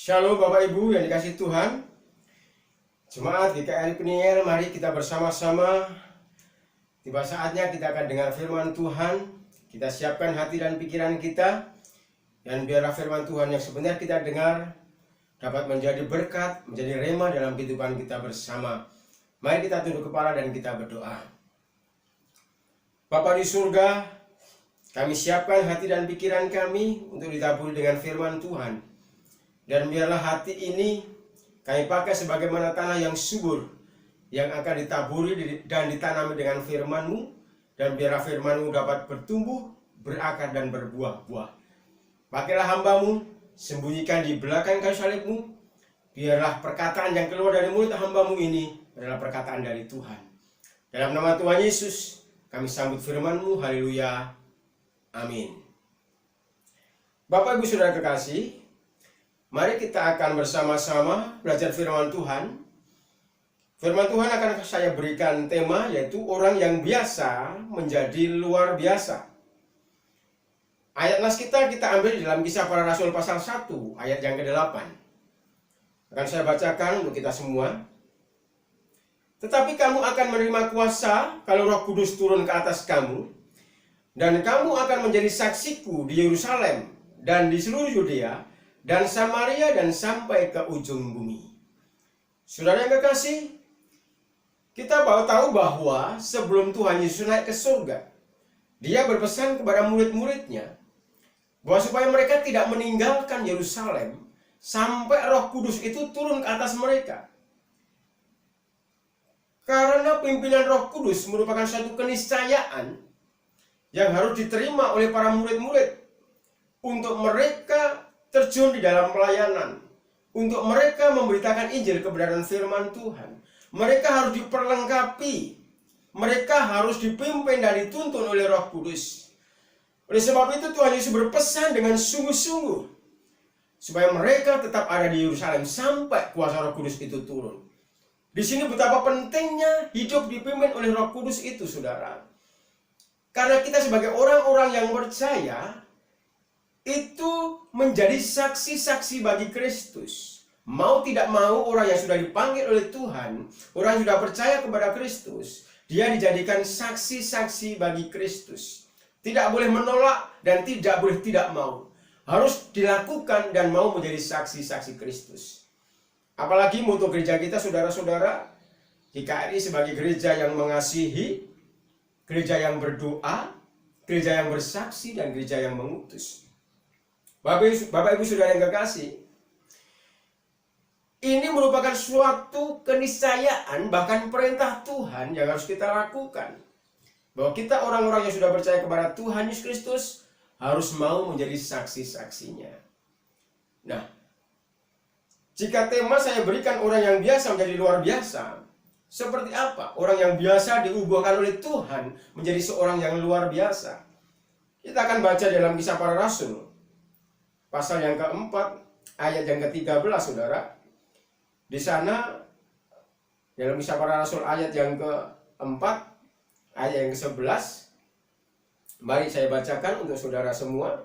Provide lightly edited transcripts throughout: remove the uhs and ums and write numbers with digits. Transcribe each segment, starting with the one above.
Shalom Bapak Ibu yang dikasihi Tuhan. Jemaat GKRI Peniel, mari kita bersama-sama. Tiba saatnya kita akan dengar firman Tuhan. Kita siapkan hati dan pikiran kita, dan biarlah firman Tuhan yang sebenarnya kita dengar dapat menjadi berkat, menjadi rema dalam kehidupan kita bersama. Mari kita tunduk kepala dan kita berdoa. Bapa di surga, kami siapkan hati dan pikiran kami untuk ditaburi dengan firman Tuhan. Dan biarlah hati ini kami pakai sebagaimana tanah yang subur, yang akan ditaburi dan ditanami dengan firman-Mu. Dan biarlah firman-Mu dapat bertumbuh, berakar dan berbuah-buah. Pakailah hamba-Mu, sembunyikan di belakang kayu salib-Mu. Biarlah perkataan yang keluar dari mulut hamba-Mu ini adalah perkataan dari Tuhan. Dalam nama Tuhan Yesus, kami sambut firman-Mu. Haleluya. Amin. Bapak Ibu Saudara kekasih, mari kita akan bersama-sama belajar firman Tuhan. Firman Tuhan akan saya berikan tema, yaitu orang yang biasa menjadi luar biasa. Ayat nas kita ambil dalam Kisah Para Rasul pasal 1 ayat yang ke-8. Akan saya bacakan untuk kita semua. Tetapi kamu akan menerima kuasa kalau Roh Kudus turun ke atas kamu, dan kamu akan menjadi saksiku di Yerusalem dan di seluruh Yudea dan Samaria dan sampai ke ujung bumi. Saudara yang kekasih, kita tahu bahwa sebelum Tuhan Yesus naik ke surga, Dia berpesan kepada murid-muridnya bahwa supaya mereka tidak meninggalkan Yerusalem sampai Roh Kudus itu turun ke atas mereka. Karena pimpinan Roh Kudus merupakan suatu keniscayaan yang harus diterima oleh para murid-murid untuk mereka terjun di dalam pelayanan, untuk mereka memberitakan Injil kebenaran firman Tuhan. Mereka harus diperlengkapi, mereka harus dipimpin dan dituntun oleh Roh Kudus. Oleh sebab itu Tuhan Yesus berpesan dengan sungguh-sungguh supaya mereka tetap ada di Yerusalem sampai kuasa Roh Kudus itu turun. Di sini betapa pentingnya hidup dipimpin oleh Roh Kudus itu, saudara. Karena kita sebagai orang-orang yang percaya itu menjadi saksi-saksi bagi Kristus. Mau tidak mau, orang yang sudah dipanggil oleh Tuhan, orang yang sudah percaya kepada Kristus, dia dijadikan saksi-saksi bagi Kristus. Tidak boleh menolak dan tidak boleh tidak mau. Harus dilakukan dan mau menjadi saksi-saksi Kristus. Apalagi mutu gereja kita, saudara-saudara, GKRI sebagai gereja yang mengasihi, gereja yang berdoa, gereja yang bersaksi, dan gereja yang mengutus. Bapak Ibu Saudara yang kekasih, ini merupakan suatu keniscayaan, bahkan perintah Tuhan yang harus kita lakukan. Bahwa kita orang-orang yang sudah percaya kepada Tuhan Yesus Kristus harus mau menjadi saksi-saksinya. Nah, jika tema saya berikan orang yang biasa menjadi luar biasa, seperti apa orang yang biasa diubahkan oleh Tuhan menjadi seorang yang luar biasa? Kita akan baca dalam Kisah Para Rasul pasal yang keempat, ayat yang ke-13, saudara. Di sana, dalam Kisah Para Rasul ayat yang keempat, ayat yang ke-11. Mari saya bacakan untuk saudara semua.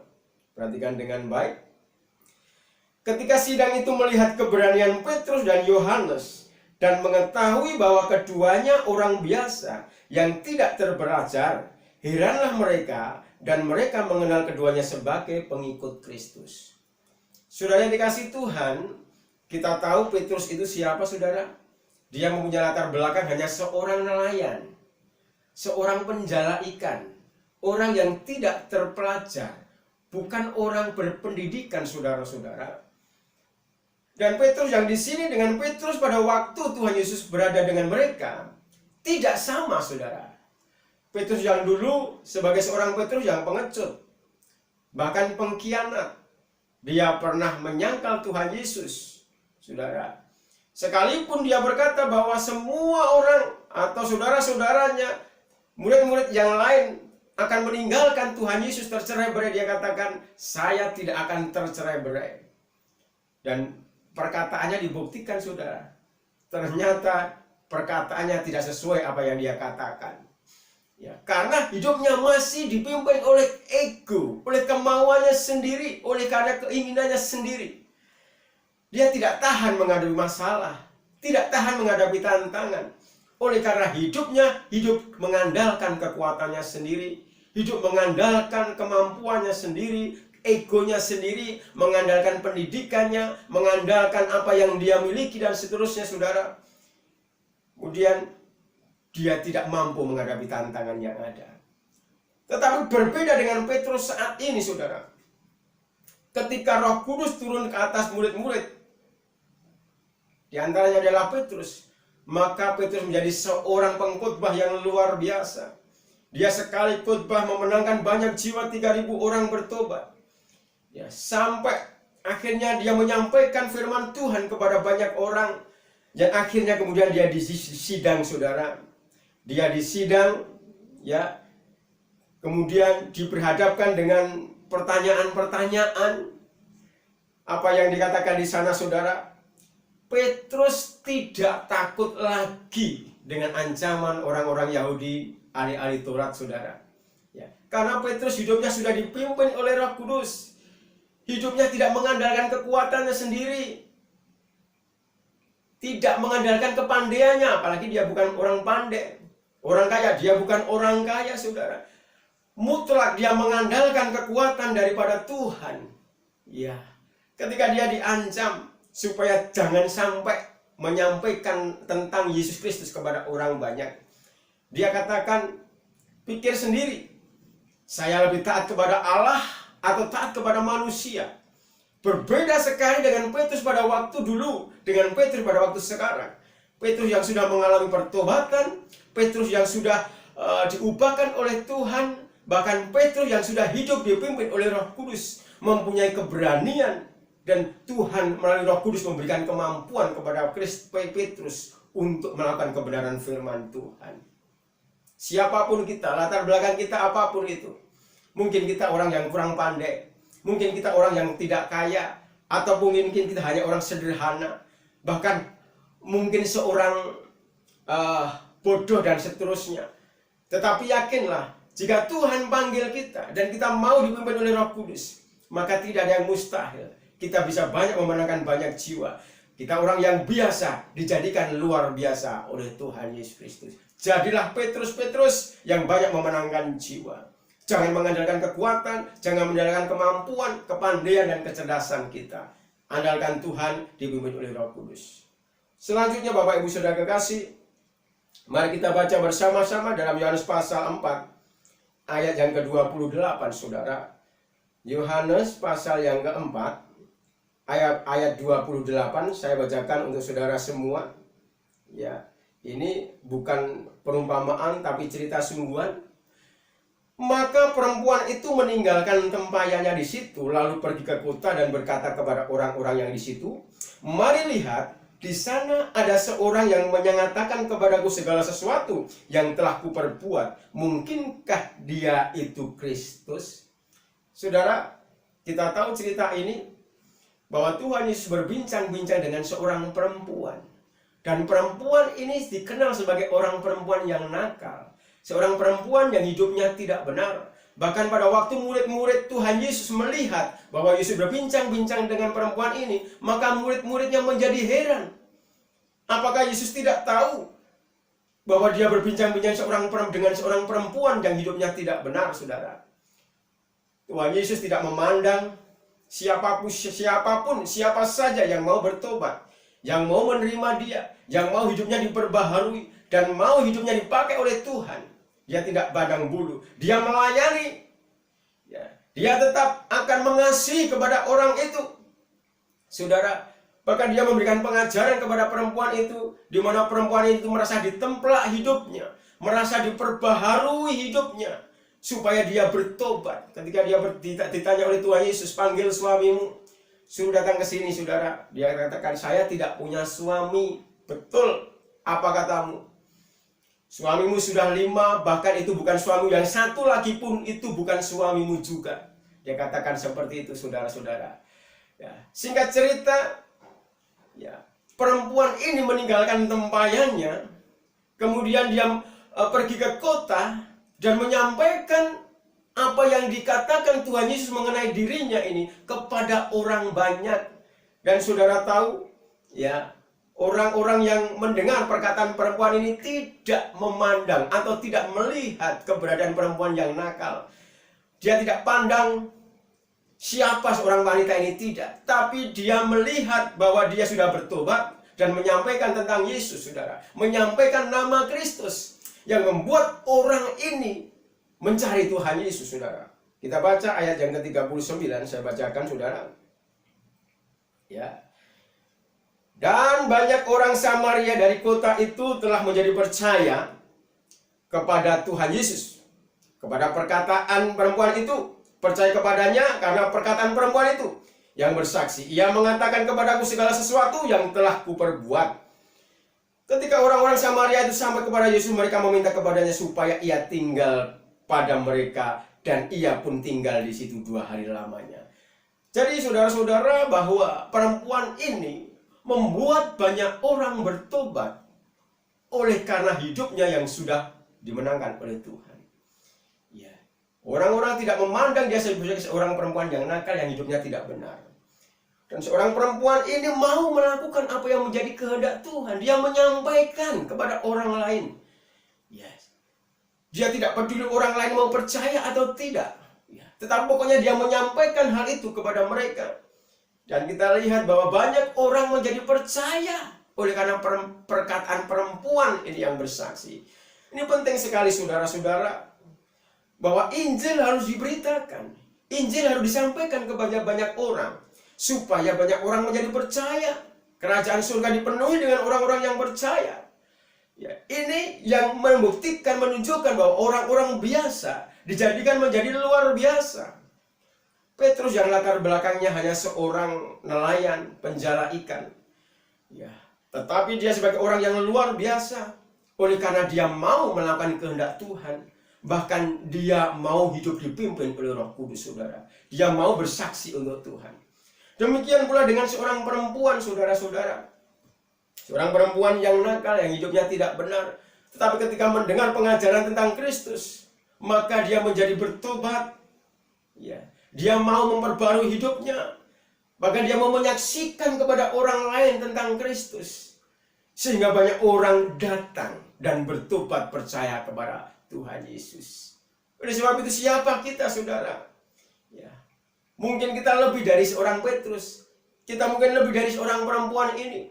Perhatikan dengan baik. Ketika sidang itu melihat keberanian Petrus dan Yohanes, dan mengetahui bahwa keduanya orang biasa yang tidak terbelajar, heranlah mereka, dan mereka mengenal keduanya sebagai pengikut Kristus. Saudara yang dikasihi Tuhan, kita tahu Petrus itu siapa, saudara? Dia mempunyai latar belakang hanya seorang nelayan, seorang penjala ikan, orang yang tidak terpelajar, bukan orang berpendidikan, saudara-saudara. Dan Petrus yang di sini dengan Petrus pada waktu Tuhan Yesus berada dengan mereka tidak sama, saudara. Petrus yang dulu sebagai seorang Petrus yang pengecut, bahkan pengkhianat. Dia pernah menyangkal Tuhan Yesus, saudara. Sekalipun dia berkata bahwa semua orang atau saudara-saudaranya, murid-murid yang lain akan meninggalkan Tuhan Yesus tercerai-berai, dia katakan, saya tidak akan tercerai-berai. Dan perkataannya dibuktikan, saudara. Ternyata perkataannya tidak sesuai apa yang dia katakan. Ya, karena hidupnya masih dipimpin oleh ego, oleh kemauannya sendiri, oleh karena keinginannya sendiri. Dia tidak tahan menghadapi masalah, tidak tahan menghadapi tantangan. Oleh karena hidupnya, hidup mengandalkan kekuatannya sendiri, hidup mengandalkan kemampuannya sendiri, egonya sendiri, mengandalkan pendidikannya, mengandalkan apa yang dia miliki dan seterusnya, saudara. Kemudian dia tidak mampu menghadapi tantangan yang ada. Tetapi berbeda dengan Petrus saat ini, saudara. Ketika Roh Kudus turun ke atas murid-murid, di antaranya adalah Petrus, maka Petrus menjadi seorang pengkhotbah yang luar biasa. Dia sekali khotbah memenangkan banyak jiwa, 3.000 orang bertobat. Ya, sampai akhirnya dia menyampaikan firman Tuhan kepada banyak orang. Dan akhirnya kemudian dia disidang, saudara. Dia disidang, ya. Kemudian diperhadapkan dengan pertanyaan-pertanyaan. Apa yang dikatakan di sana, saudara? Petrus tidak takut lagi dengan ancaman orang-orang Yahudi, ahli-ahli Taurat, saudara. Ya, karena Petrus hidupnya sudah dipimpin oleh Roh Kudus. Hidupnya tidak mengandalkan kekuatannya sendiri, tidak mengandalkan kepandaiannya, apalagi dia bukan orang pandai, orang kaya. Dia bukan orang kaya, saudara. Mutlak dia mengandalkan kekuatan daripada Tuhan. Ya, ketika dia diancam supaya jangan sampai menyampaikan tentang Yesus Kristus kepada orang banyak, dia katakan, pikir sendiri, saya lebih taat kepada Allah atau taat kepada manusia. Berbeda sekali dengan Petrus pada waktu dulu, dengan Petrus pada waktu sekarang. Petrus yang sudah mengalami pertobatan, Petrus yang sudah diubahkan oleh Tuhan, bahkan Petrus yang sudah hidup dipimpin oleh Roh Kudus, mempunyai keberanian. Dan Tuhan melalui Roh Kudus memberikan kemampuan kepada Petrus untuk melakukan kebenaran firman Tuhan. Siapapun kita, latar belakang kita apapun itu. Mungkin kita orang yang kurang pandai, mungkin kita orang yang tidak kaya, atau mungkin kita hanya orang sederhana, bahkan mungkin seorang bodoh dan seterusnya. Tetapi yakinlah, jika Tuhan panggil kita dan kita mau dipimpin oleh Roh Kudus, maka tidak ada yang mustahil. Kita bisa banyak memenangkan banyak jiwa. Kita orang yang biasa dijadikan luar biasa oleh Tuhan Yesus Kristus. Jadilah Petrus-Petrus yang banyak memenangkan jiwa. Jangan mengandalkan kekuatan, jangan mengandalkan kemampuan, kepandaian dan kecerdasan kita. Andalkan Tuhan, dipimpin oleh Roh Kudus. Selanjutnya Bapak Ibu Saudara kekasih, mari kita baca bersama-sama dalam Yohanes pasal 4 ayat yang ke-28, saudara. Yohanes pasal yang keempat ayat 28, saya bacakan untuk saudara semua. Ya, ini bukan perumpamaan tapi cerita sungguhan. Maka perempuan itu meninggalkan tempayannya di situ, lalu pergi ke kota dan berkata kepada orang-orang yang di situ, "Mari lihat, di sana ada seorang yang menyatakan kepadaku segala sesuatu yang telah kuperbuat. Mungkinkah dia itu Kristus?" Saudara, kita tahu cerita ini bahwa Tuhan Yesus berbincang-bincang dengan seorang perempuan. Dan perempuan ini dikenal sebagai orang perempuan yang nakal. Seorang perempuan yang hidupnya tidak benar. Bahkan pada waktu murid-murid Tuhan Yesus melihat bahwa Yesus berbincang-bincang dengan perempuan ini, maka murid-muridnya menjadi heran. Apakah Yesus tidak tahu bahwa dia berbincang-bincang dengan seorang perempuan yang hidupnya tidak benar, saudara? Tuhan Yesus tidak memandang siapa saja yang mau bertobat, yang mau menerima dia, yang mau hidupnya diperbaharui, dan mau hidupnya dipakai oleh Tuhan. Dia tidak pandang bulu, dia melayani. Ya, dia tetap akan mengasihi kepada orang itu, saudara. Bahkan dia memberikan pengajaran kepada perempuan itu, di mana perempuan itu merasa ditemplak hidupnya, merasa diperbaharui hidupnya, supaya dia bertobat. Ketika dia ditanya oleh Tuhan Yesus, "Panggil suamimu, suruh datang ke sini," saudara. Dia katakan, "Saya tidak punya suami." Betul, apa katamu? Suamimu sudah 5, bahkan itu bukan suami, yang satu lagi pun itu bukan suamimu juga. Dia katakan seperti itu, saudara-saudara. Ya, singkat cerita, ya, perempuan ini meninggalkan tempayannya, kemudian dia pergi ke kota dan menyampaikan apa yang dikatakan Tuhan Yesus mengenai dirinya ini kepada orang banyak. Dan saudara tahu, ya, orang-orang yang mendengar perkataan perempuan ini tidak memandang atau tidak melihat keberadaan perempuan yang nakal. Dia tidak pandang siapa seorang wanita ini, tidak. Tapi dia melihat bahwa dia sudah bertobat dan menyampaikan tentang Yesus, saudara. Menyampaikan nama Kristus yang membuat orang ini mencari Tuhan Yesus, saudara. Kita baca ayat yang ke-39, saya bacakan, saudara. Ya. Dan banyak orang Samaria dari kota itu telah menjadi percaya kepada Tuhan Yesus, kepada perkataan perempuan itu. Percaya kepadanya karena perkataan perempuan itu yang bersaksi. Ia mengatakan kepadaku segala sesuatu yang telah kuperbuat. Ketika orang-orang Samaria itu sampai kepada Yesus, mereka meminta kepadanya supaya ia tinggal pada mereka, dan ia pun tinggal di situ 2 hari lamanya. Jadi saudara-saudara, bahwa perempuan ini membuat banyak orang bertobat oleh karena hidupnya yang sudah dimenangkan oleh Tuhan. Ya. Orang-orang tidak memandang dia sebagai seorang perempuan yang nakal, yang hidupnya tidak benar. Dan seorang perempuan ini mau melakukan apa yang menjadi kehendak Tuhan. Dia menyampaikan kepada orang lain. Yes. Dia tidak peduli orang lain mau percaya atau tidak. Tetapi pokoknya dia menyampaikan hal itu kepada mereka. Dan kita lihat bahwa banyak orang menjadi percaya oleh karena perkataan perempuan ini yang bersaksi. Ini penting sekali saudara-saudara, bahwa Injil harus diberitakan. Injil harus disampaikan kepada banyak orang, supaya banyak orang menjadi percaya. Kerajaan surga dipenuhi dengan orang-orang yang percaya. Ya, ini yang membuktikan, menunjukkan bahwa orang-orang biasa dijadikan menjadi luar biasa. Petrus yang latar belakangnya hanya seorang nelayan penjala ikan, ya, tetapi dia sebagai orang yang luar biasa oleh karena dia mau melakukan kehendak Tuhan. Bahkan dia mau hidup dipimpin oleh Roh Kudus, saudara. Dia mau bersaksi untuk Tuhan. Demikian pula dengan seorang perempuan, saudara-saudara. Seorang perempuan yang nakal, yang hidupnya tidak benar. Tetapi ketika mendengar pengajaran tentang Kristus, maka dia menjadi bertobat. Ya, dia mau memperbarui hidupnya. Bahkan dia mau menyaksikan kepada orang lain tentang Kristus. Sehingga banyak orang datang dan bertobat percaya kepada Tuhan Yesus. Oleh sebab itu, siapa kita, saudara? Ya, mungkin kita lebih dari seorang Petrus. Kita mungkin lebih dari seorang perempuan ini.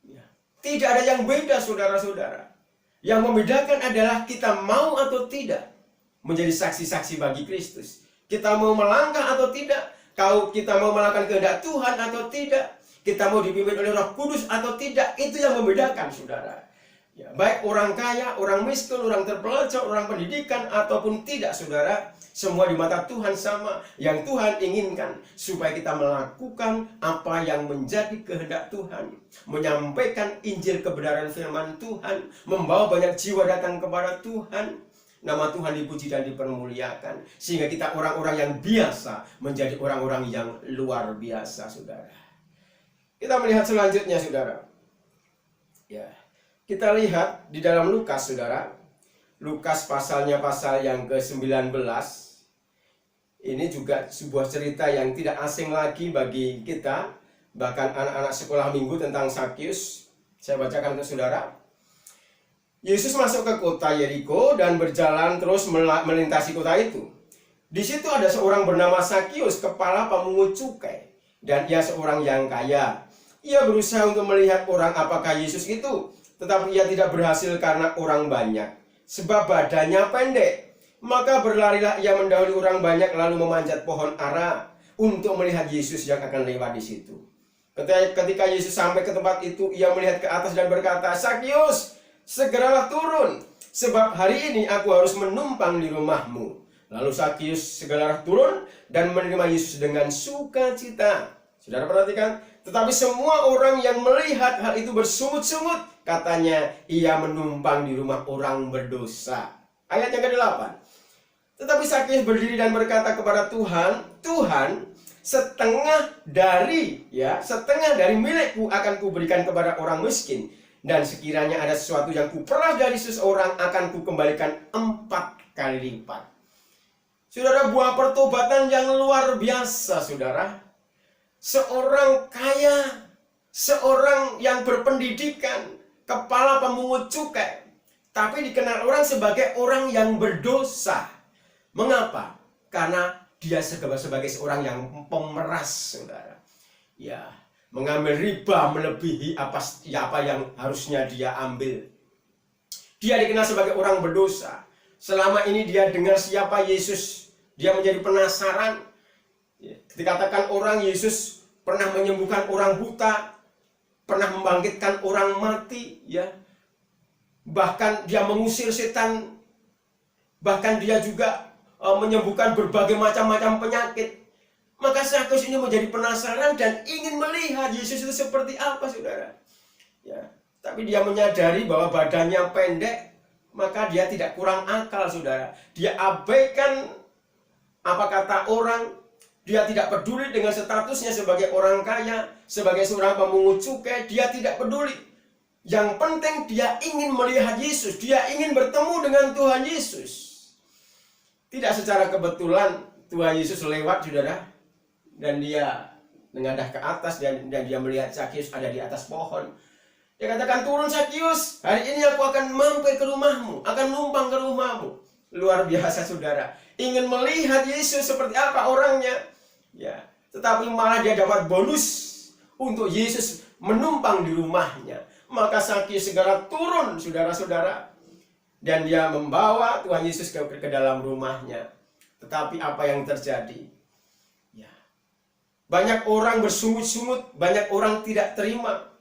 Ya, tidak ada yang beda, saudara-saudara. Yang membedakan adalah kita mau atau tidak menjadi saksi-saksi bagi Kristus. Kita mau melangkah atau tidak. Kita mau melakukan kehendak Tuhan atau tidak. Kita mau dipimpin oleh Roh Kudus atau tidak. Itu yang membedakan, saudara. Ya, baik orang kaya, orang miskin, orang terpelajar, orang pendidikan ataupun tidak, saudara, semua di mata Tuhan sama. Yang Tuhan inginkan supaya kita melakukan apa yang menjadi kehendak Tuhan, menyampaikan Injil kebenaran firman Tuhan, membawa banyak jiwa datang kepada Tuhan. Nama Tuhan dipuji dan dipermuliakan, sehingga kita orang-orang yang biasa menjadi orang-orang yang luar biasa, saudara. Kita melihat selanjutnya, saudara. Ya. Kita lihat di dalam Lukas, saudara. Lukas pasalnya pasal yang ke-19. Ini juga sebuah cerita yang tidak asing lagi bagi kita. Bahkan anak-anak sekolah minggu tentang Sakyus. Saya bacakan untuk saudara. Yesus masuk ke kota Yeriko dan berjalan terus melintasi kota itu. Di situ ada seorang bernama Sakyus, kepala pemungut cukai. Dan ia seorang yang kaya. Ia berusaha untuk melihat orang apakah Yesus itu. Tetapi ia tidak berhasil karena orang banyak, sebab badannya pendek. Maka berlarilah ia mendahului orang banyak, lalu memanjat pohon ara untuk melihat Yesus yang akan lewat di situ. Ketika Yesus sampai ke tempat itu, ia melihat ke atas dan berkata, "Sakyus, segeralah turun, sebab hari ini aku harus menumpang di rumahmu." Lalu Sakyus segeralah turun dan menerima Yesus dengan sukacita. Saudara perhatikan, tetapi semua orang yang melihat hal itu bersungut-sungut. Katanya, ia menumpang di rumah orang berdosa. Ayat yang ke-8. Tetapi Sakyus berdiri dan berkata kepada Tuhan, "Tuhan, setengah dari milikku akan kuberikan kepada orang miskin. Dan sekiranya ada sesuatu yang kuperas dari seseorang, akan kukembalikan 4 kali lipat." Saudara, buah pertobatan yang luar biasa, saudara. seorang kaya, seorang yang berpendidikan, kepala pemungut cukai, tapi dikenal orang sebagai orang yang berdosa. Mengapa? Karena dia sebagai seorang yang pemeras, saudara. Ya, mengambil riba melebihi apa yang harusnya dia ambil. Dia dikenal sebagai orang berdosa. Selama ini dia dengar siapa Yesus, dia menjadi penasaran. Dikatakan orang Yesus pernah menyembuhkan orang buta, pernah membangkitkan orang mati, ya. Bahkan dia mengusir setan, bahkan dia juga menyembuhkan berbagai macam-macam penyakit. Maka Zakheus ini menjadi penasaran dan ingin melihat Yesus itu seperti apa, saudara. Ya, tapi dia menyadari bahwa badannya pendek, maka dia tidak kurang akal, saudara. Dia abaikan apa kata orang, dia tidak peduli dengan statusnya sebagai orang kaya, sebagai seorang pemungut cukai, dia tidak peduli. Yang penting dia ingin melihat Yesus, dia ingin bertemu dengan Tuhan Yesus. Tidak secara kebetulan Tuhan Yesus lewat, saudara, dan dia mengadah ke atas dan dia melihat Zakheus ada di atas pohon. Dia katakan, turun Zakheus, hari ini aku akan mampir ke rumahmu, akan numpang ke rumahmu. Luar biasa, saudara. Ingin melihat Yesus seperti apa orangnya, ya. Tetapi malah dia dapat bonus untuk Yesus menumpang di rumahnya. Maka Zakheus segera turun, saudara-saudara, dan dia membawa Tuhan Yesus ke dalam rumahnya. Tetapi apa yang terjadi? Ya, banyak orang bersungut-sungut, banyak orang tidak terima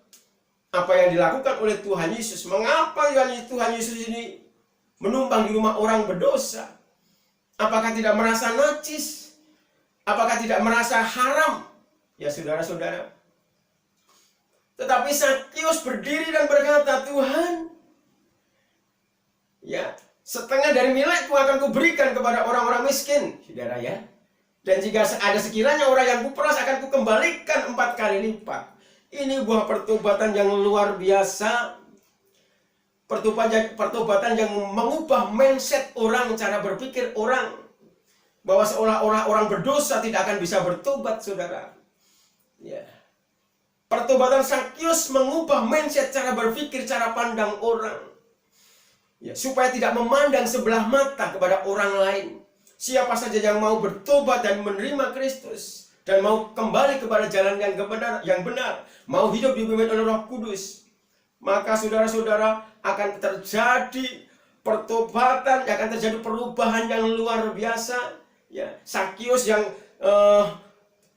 apa yang dilakukan oleh Tuhan Yesus. Mengapa Tuhan Yesus ini menumpang di rumah orang berdosa? Apakah tidak merasa najis? Apakah tidak merasa haram? Ya, saudara-saudara. Tetapi Zakheus berdiri dan berkata, Tuhan, ya, setengah dari milikku akan kuberikan kepada orang-orang miskin, saudara, ya. Dan jika ada sekiranya orang yang kuperas, akan kukembalikan 4 kali lipat. Ini buah pertobatan yang luar biasa. Pertobatan yang mengubah mindset orang, cara berpikir orang, bahwa seolah-olah orang berdosa tidak akan bisa bertobat, saudara. Ya. Pertobatan Zakheus mengubah mindset, cara berpikir, cara pandang orang. Ya, supaya tidak memandang sebelah mata kepada orang lain. Siapa saja yang mau bertobat dan menerima Kristus, dan mau kembali kepada jalan yang benar, mau hidup dipimpin oleh Roh Kudus, maka saudara-saudara akan terjadi pertobatan, akan terjadi perubahan yang luar biasa. Ya, Zakheus yang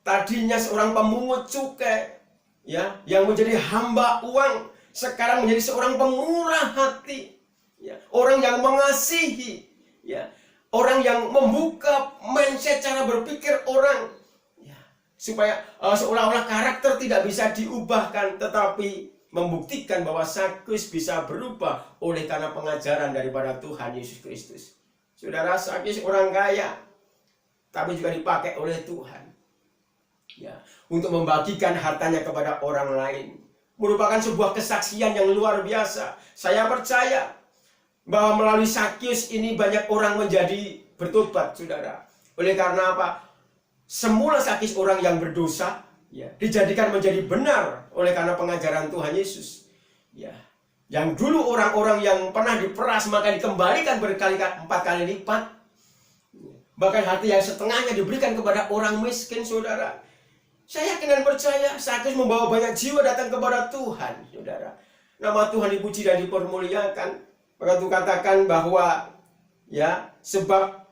tadinya seorang pemungut cukai, ya, yang menjadi hamba uang, sekarang menjadi seorang pemurah hati, ya, orang yang mengasihi, ya, orang yang membuka mindset cara berpikir orang, ya, supaya seolah-olah karakter tidak bisa diubahkan, tetapi membuktikan bahwa Zakheus bisa berubah oleh karena pengajaran daripada Tuhan Yesus Kristus. Saudara, Zakheus orang kaya, tapi juga dipakai oleh Tuhan, ya, untuk membagikan hartanya kepada orang lain. Merupakan sebuah kesaksian yang luar biasa. Saya percaya bahwa melalui Zakheus ini banyak orang menjadi bertobat, saudara. Oleh karena apa? Semula Zakheus orang yang berdosa, ya, dijadikan menjadi benar oleh karena pengajaran Tuhan Yesus. Ya, yang dulu orang-orang yang pernah diperas maka dikembalikan 4 kali lipat. Bahkan hati yang setengahnya diberikan kepada orang miskin, saudara. Saya yakin dan percaya Zakheus membawa banyak jiwa datang kepada Tuhan, saudara. Nama Tuhan dipuji dan dipermuliakan. Maka Tuhan katakan bahwa, ya, sebab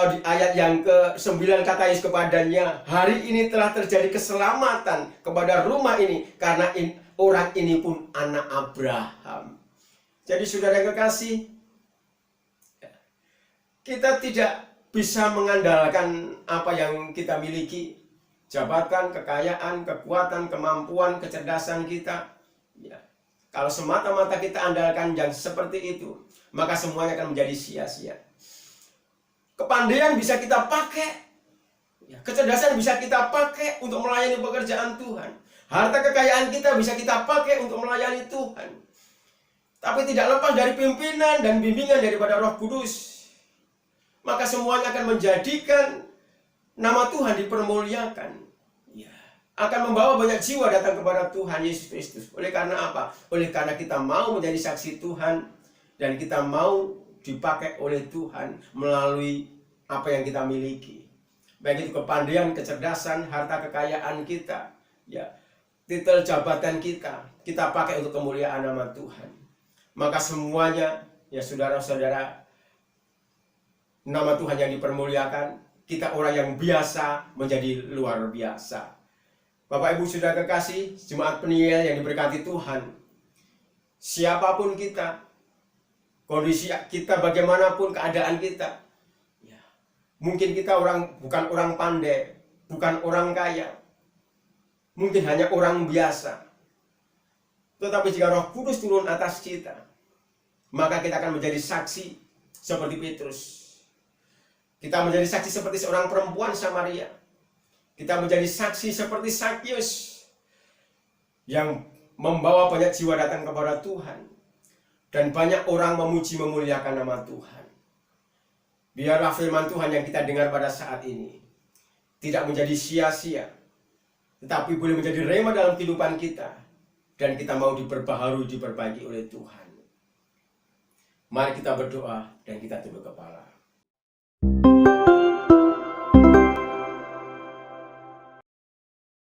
di ayat yang ke-9 kata Yesus kepadanya, hari ini telah terjadi keselamatan kepada rumah ini, karena orang ini pun anak Abraham. Jadi saudara yang kekasih, kita tidak bisa mengandalkan apa yang kita miliki, jabatan, kekayaan, kekuatan, kemampuan, kecerdasan kita. Ya. Kalau semata-mata kita andalkan yang seperti itu, maka semuanya akan menjadi sia-sia. Kepandaian bisa kita pakai, ya, kecerdasan bisa kita pakai untuk melayani pekerjaan Tuhan. Harta kekayaan kita bisa kita pakai untuk melayani Tuhan. Tapi tidak lepas dari pimpinan dan bimbingan daripada Roh Kudus, maka semuanya akan menjadikan nama Tuhan dipermuliakan. Ya. akan membawa banyak jiwa datang kepada Tuhan Yesus Kristus. Oleh karena apa? Oleh karena kita mau menjadi saksi Tuhan dan kita mau dipakai oleh Tuhan melalui apa yang kita miliki. Baik itu kepandaian, kecerdasan, harta kekayaan kita, ya, titel jabatan kita pakai untuk kemuliaan nama Tuhan. Maka semuanya, ya saudara-saudara, nama Tuhan yang dipermuliakan, kita orang yang biasa menjadi luar biasa. Bapak Ibu sudah kekasih, jemaat penilaian yang diberkati Tuhan, siapapun kita, kondisi kita bagaimanapun keadaan kita, ya, mungkin kita bukan orang pandai, bukan orang kaya, mungkin hanya orang biasa. Tetapi jika Roh Kudus turun atas kita, maka kita akan menjadi saksi seperti Petrus. Kita menjadi saksi seperti seorang perempuan Samaria. Kita menjadi saksi seperti Sakyus yang membawa banyak jiwa datang kepada Tuhan. Dan banyak orang memuji memuliakan nama Tuhan. Biarlah firman Tuhan yang kita dengar pada saat ini tidak menjadi sia-sia, tetapi boleh menjadi rema dalam kehidupan kita. Dan kita mau diperbaharui, diperbaiki oleh Tuhan. Mari kita berdoa dan kita tunduk kepala.